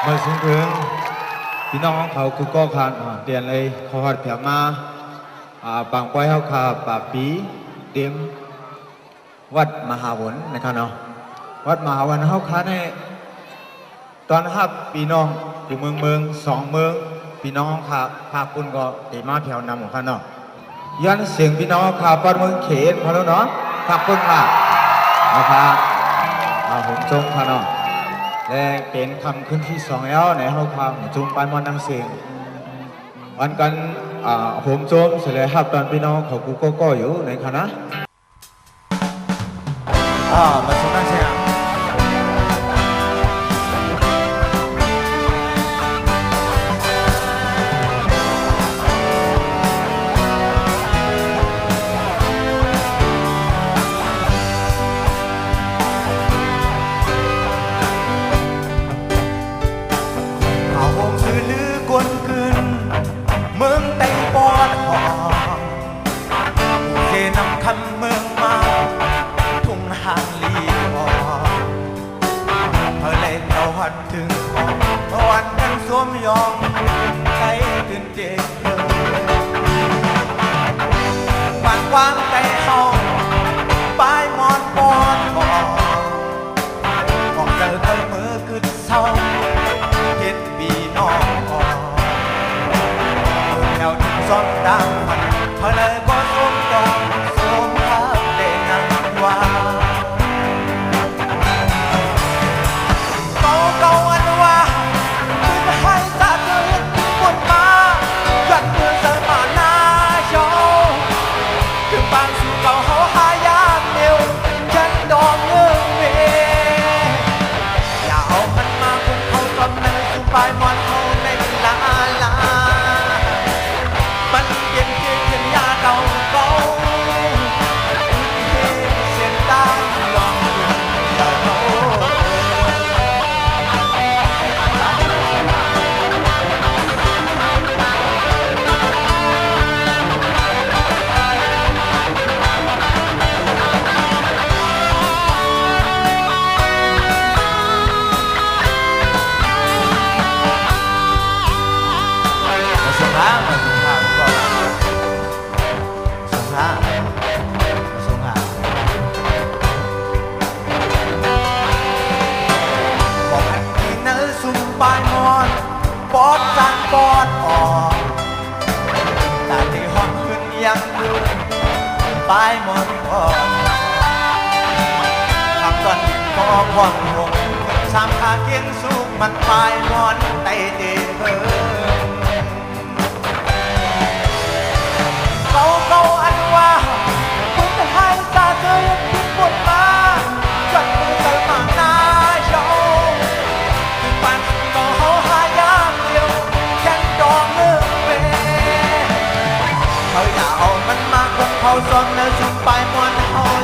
มาถึงพี่น้องเขาคือก็ขาดเดียนเลยเขาหัดเพียมาบางปอยเขาขาดปากปีเตรียมวัดมหาวนนะครับเนาะวัดมหาวนเขาขาดในตอนฮับพี่น้องอยู่เมืองสองเมืองพี่น้องขาพาคุณก็เตมาเพียวนำของเขาเนาะยันเสียงพี่น้องขาปอนเมืองเขนพอแล้วเนาะพาคุณค่ะนะครับผมจงค่ะเนาะและเป็นคำขึ้นที่สองแล้วในห้องความจุงปานมอนนำเสียงวันกันผมโจมเสร็จแล้วครับตอนพี่น้องเขากูก็อยู่ในคณะมาชมนั่นใช่ไหมยอมใช้ตื่นเต้นบางวางใจเขาปลายมอนปอนของเจอเคยมือขึ้นเศร้าเห็นปีน้องแถวที่ซ้อนดังมันเพลยก็สวมจองสวมภาพเด่นนังว่าเก่าอันว่าให้ตาเธอปวดมายันเมื่อเธอมาหน้าโชว์คือบางสู่เก่าเขาหายากเดียวฉันดองเงื่อนเวอย่าเอามันมาคนเขาจำในสู่ปลายมอนเขาในลาลามันเปลี่ยนเพียงยาเก่าเก่าเสียงดังลองอย่าโน้ปอดจานปอดออกแต่ที่ห้องขึ้นยังดูปลายมอนพอทำตอนดินพอพองหงสามขาเกียงสูงมันปลายมอนไตเตเพิ่มเขาอันว่าคุณให้ตาเธอคิดปวดมาจนมือเธอมาหน้าโชว์คือปันก็เขาหายากเขาอย่าเอามันมาคงเขาซ้อมแล้วจุ่มปลายมวนเขา